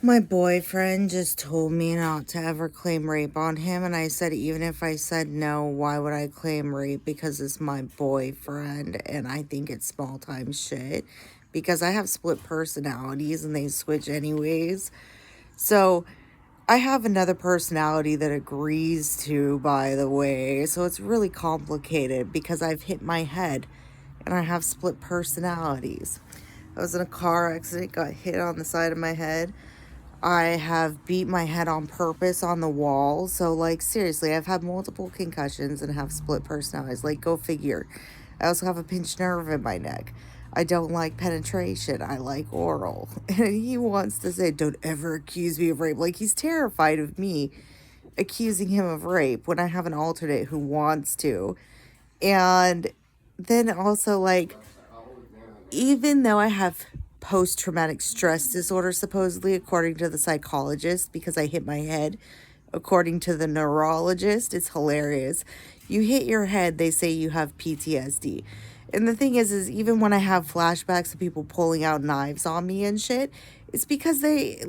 My boyfriend just told me not to ever claim rape on him, and I said, even if I said no, why would I claim rape? Because it's my boyfriend, and I think it's small time shit. Because I have split personalities and they switch anyways. So I have another personality that agrees to, by the way. So it's really complicated because I've hit my head and I have split personalities. I was in a car accident, got hit on the side of my head. I have beat my head on purpose on the wall. So, like, seriously, I've had multiple concussions and have split personalities. Like, go figure. I also have a pinched nerve in my neck. I don't like penetration. I like oral. And he wants to say, don't ever accuse me of rape. Like, he's terrified of me accusing him of rape when I have an alternate who wants to. And then also, like, even though I have post-traumatic stress disorder, supposedly, according to the psychologist, because I hit my head, according to the neurologist, it's hilarious. You hit your head, they say you have PTSD. And the thing is even when I have flashbacks of people pulling out knives on me and shit, it's because they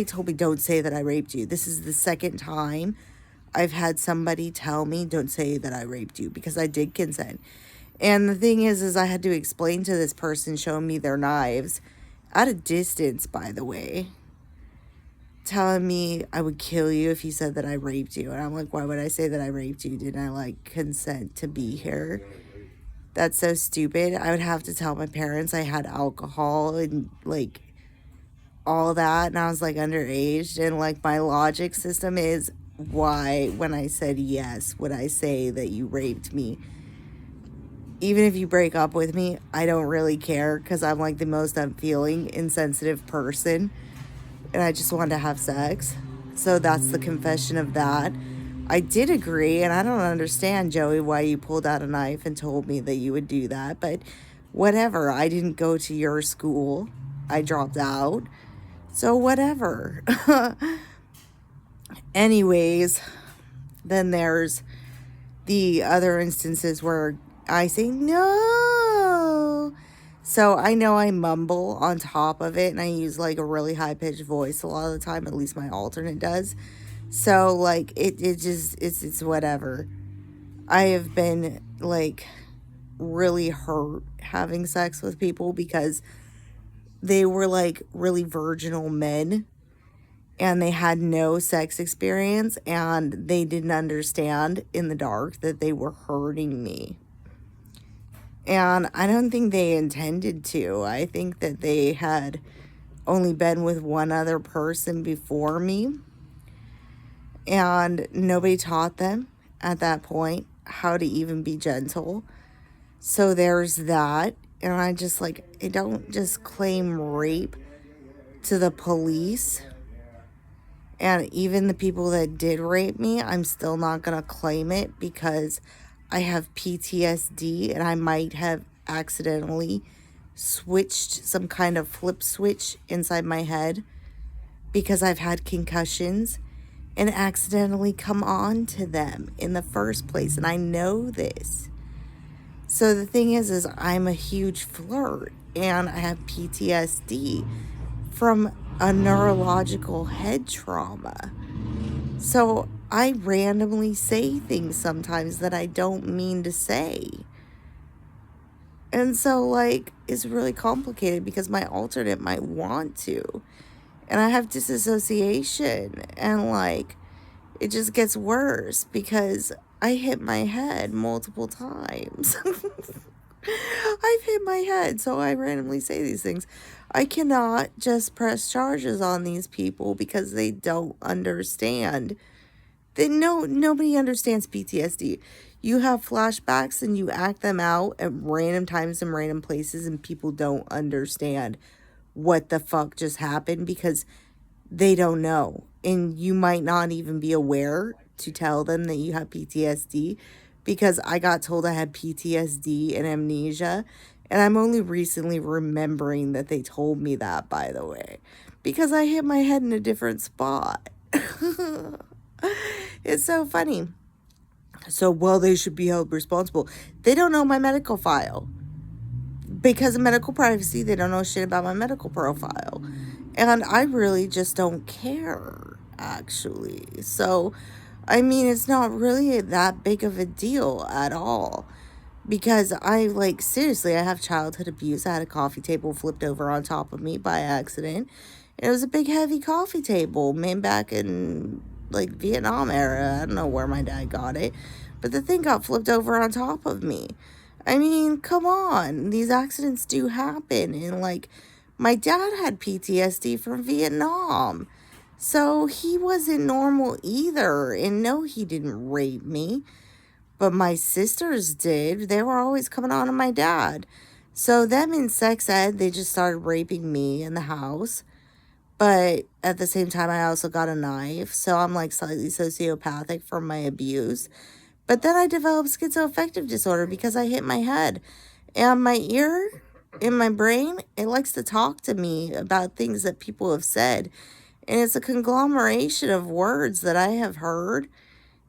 told me, don't say that I raped you. This is the second time I've had somebody tell me, don't say that I raped you, because I did consent. And the thing is I had to explain to this person showing me their knives at a distance, by the way, telling me I would kill you if you said that I raped you. And I'm like, why would I say that I raped you? Didn't I, like, consent to be here? That's so stupid. I would have to tell my parents I had alcohol and, like, all that. And I was, like, underage. And, like, my logic system is, why, when I said yes, would I say that you raped me? Even if you break up with me, I don't really care because I'm like the most unfeeling, insensitive person. And I just wanted to have sex. So that's the confession of that. I did agree, and I don't understand, Joey, why you pulled out a knife and told me that you would do that. But whatever. I didn't go to your school. I dropped out. So whatever. Anyways, then there's the other instances where I say no. So I know I mumble on top of it and I use like a really high pitched voice a lot of the time, at least my alternate does. So like it's whatever. I have been like really hurt having sex with people because they were like really virginal men and they had no sex experience and they didn't understand in the dark that they were hurting me. And I don't think they intended to. I think that they had only been with one other person before me. And nobody taught them at that point how to even be gentle. So there's that. And I just like, I don't just claim rape to the police. And even the people that did rape me, I'm still not going to claim it because I have PTSD and I might have accidentally switched some kind of flip switch inside my head because I've had concussions and accidentally come on to them in the first place. And I know this. So the thing is I'm a huge flirt and I have PTSD from a neurological head trauma. So I randomly say things sometimes that I don't mean to say. And so, like, it's really complicated because my alternate might want to. And I have disassociation. And, like, it just gets worse because I hit my head multiple times. I've hit my head, so I randomly say these things. I cannot just press charges on these people because they don't understand. Nobody understands PTSD. You have flashbacks and you act them out at random times in random places and people don't understand what the fuck just happened because they don't know. And you might not even be aware to tell them that you have PTSD because I got told I had PTSD and amnesia. And I'm only recently remembering that they told me that, by the way, because I hit my head in a different spot. It's so funny. So, well, they should be held responsible. They don't know my medical file. because of medical privacy, they don't know shit about my medical profile. And I really just don't care, actually. So, I mean, it's not really that big of a deal at all. Because seriously, I have childhood abuse. I had a coffee table flipped over on top of me by accident. It was a big, heavy coffee table made back in, Vietnam era. I don't know where my dad got it. But the thing got flipped over on top of me. I mean, come on. These accidents do happen. And, my dad had PTSD from Vietnam. So he wasn't normal either. And no, he didn't rape me. But my sisters did. They were always coming on to my dad. So them in sex ed, they just started raping me in the house. But at the same time, I also got a knife. So I'm slightly sociopathic from my abuse. But then I developed schizoaffective disorder because I hit my head. And my ear in my brain, it likes to talk to me about things that people have said. And it's a conglomeration of words that I have heard.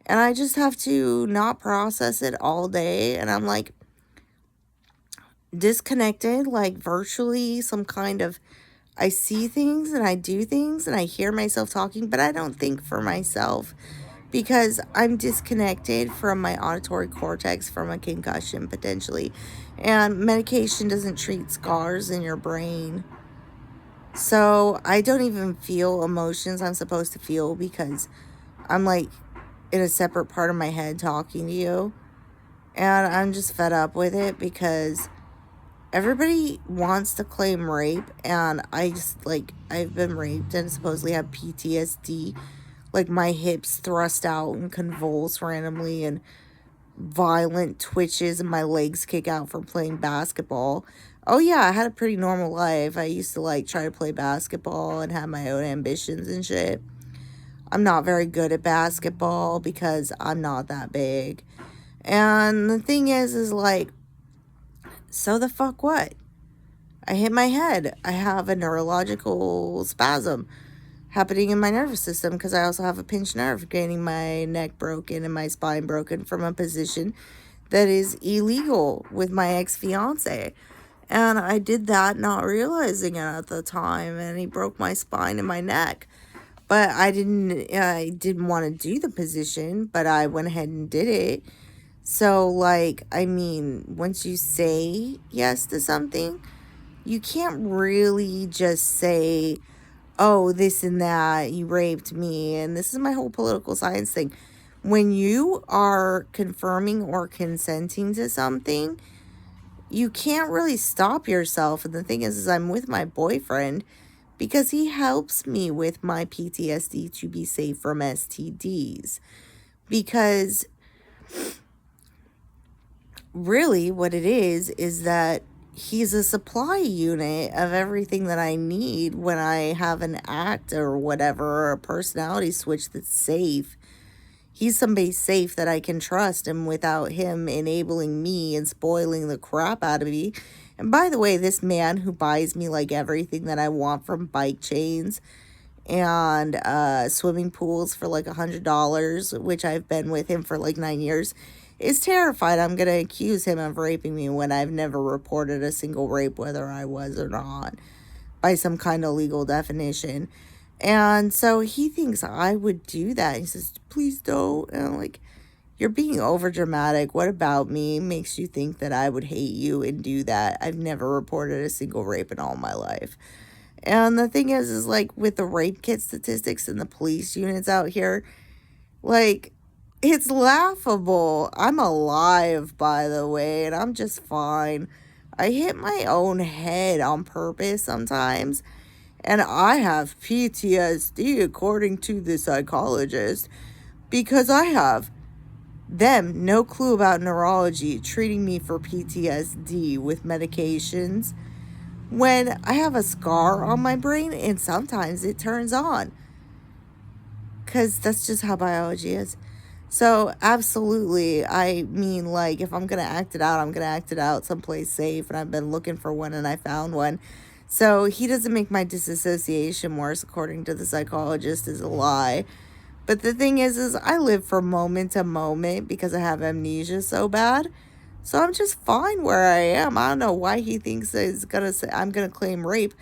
And I just have to not process it all day. And I'm disconnected, virtually some kind of, I see things and I do things and I hear myself talking, but I don't think for myself because I'm disconnected from my auditory cortex from a concussion potentially. And medication doesn't treat scars in your brain. So I don't even feel emotions I'm supposed to feel because I'm in a separate part of my head talking to you. And I'm just fed up with it because everybody wants to claim rape. And I just, I've been raped and supposedly have PTSD. My hips thrust out and convulse randomly and violent twitches and my legs kick out from playing basketball. Oh, yeah, I had a pretty normal life. I used to, try to play basketball and have my own ambitions and shit. I'm not very good at basketball because I'm not that big. And the thing is so the fuck what? I hit my head. I have a neurological spasm happening in my nervous system because I also have a pinched nerve, getting my neck broken and my spine broken from a position that is illegal with my ex-fiance. And I did that not realizing it at the time, and he broke my spine and my neck. But I didn't want to do the position, but I went ahead and did it. So, once you say yes to something, you can't really just say, oh, this and that, you raped me. And this is my whole political science thing. When you are confirming or consenting to something, you can't really stop yourself. And the thing is I'm with my boyfriend because he helps me with my PTSD to be safe from STDs. Because really what it is that he's a supply unit of everything that I need when I have an act or whatever, or a personality switch that's safe. He's somebody safe that I can trust, and without him enabling me and spoiling the crap out of me. And by the way, this man who buys me everything that I want, from bike chains and swimming pools for $100, which I've been with him for 9 years, is terrified I'm going to accuse him of raping me when I've never reported a single rape, whether I was or not, by some kind of legal definition. And so he thinks I would do that. He says, please don't. And I'm you're being over dramatic. What about me makes you think that I would hate you and do that? I've never reported a single rape in all my life. And the thing is with the rape kit statistics and the police units out here, it's laughable. I'm alive, by the way, and I'm just fine. I hit my own head on purpose sometimes, and I have PTSD according to the psychologist because I have them no clue about neurology treating me for PTSD with medications when I have a scar on my brain, and sometimes it turns on because that's just how biology is. So absolutely, I mean, if I'm going to act it out, I'm going to act it out someplace safe, and I've been looking for one and I found one. So he doesn't make my disassociation worse, according to the psychologist, is a lie. But the thing is I live from moment to moment because I have amnesia so bad. So I'm just fine where I am. I don't know why he thinks that he's gonna say I'm gonna claim rape.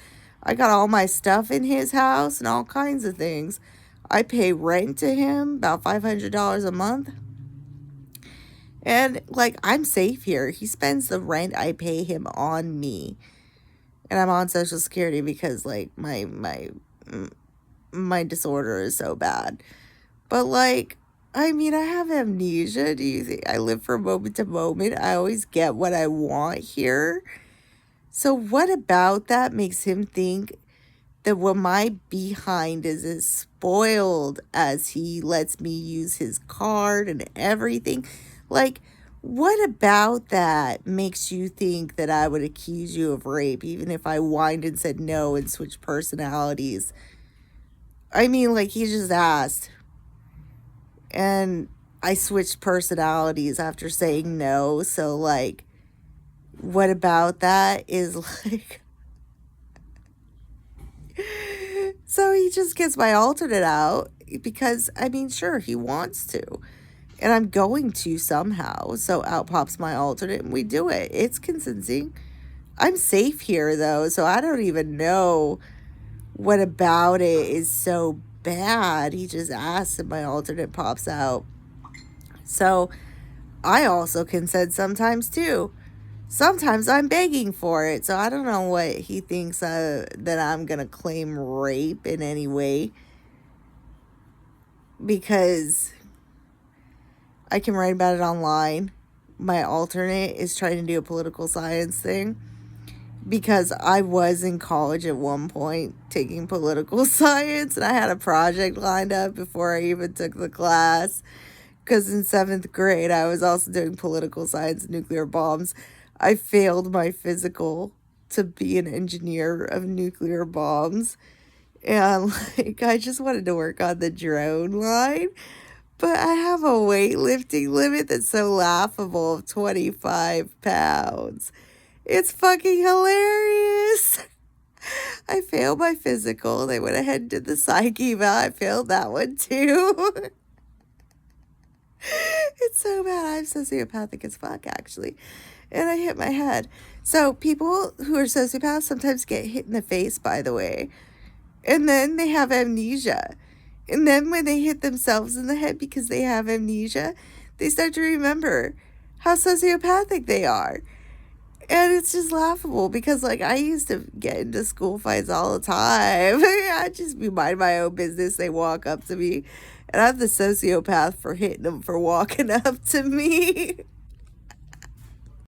I got all my stuff in his house and all kinds of things. I pay rent to him, about $500 a month. And like, I'm safe here. He spends the rent I pay him on me. And I'm on Social Security because like my disorder is so bad. But like, I mean, I have amnesia. Do you think I live from moment to moment? I always get what I want here. So what about that makes him think that when my behind is as spoiled as he lets me use his card and everything? Like, what about that makes you think that I would accuse you of rape, even if I whined and said no and switched personalities? I mean, like, he just asked. And I switched personalities after saying no. So, like, what about that is like... So he just gets my alternate out because, I mean, sure, he wants to. And I'm going to somehow. So out pops my alternate and we do it. It's convincing. I'm safe here, though, so I don't even know what about it is so bad. He just asks and my alternate pops out. So I also consent sometimes, too. Sometimes I'm begging for it. So I don't know what he thinks that I'm going to claim rape in any way. Because I can write about it online. My alternate is trying to do a political science thing. Because I was in college at one point taking political science. And I had a project lined up before I even took the class. Because in 7th grade, I was also doing political science and nuclear bombs. I failed my physical to be an engineer of nuclear bombs. And like, I just wanted to work on the drone line. But I have a weightlifting limit that's so laughable of 25 pounds. It's fucking hilarious. I failed my physical. They went ahead and did the psych eval. I failed that one too. It's so bad. I'm sociopathic as fuck, actually. And I hit my head. So people who are sociopaths sometimes get hit in the face, by the way. And then they have amnesia. And then when they hit themselves in the head because they have amnesia, they start to remember how sociopathic they are. And it's just laughable because, like, I used to get into school fights all the time. I'd just be minding my own business. They walk up to me. And I'm the sociopath for hitting them for walking up to me.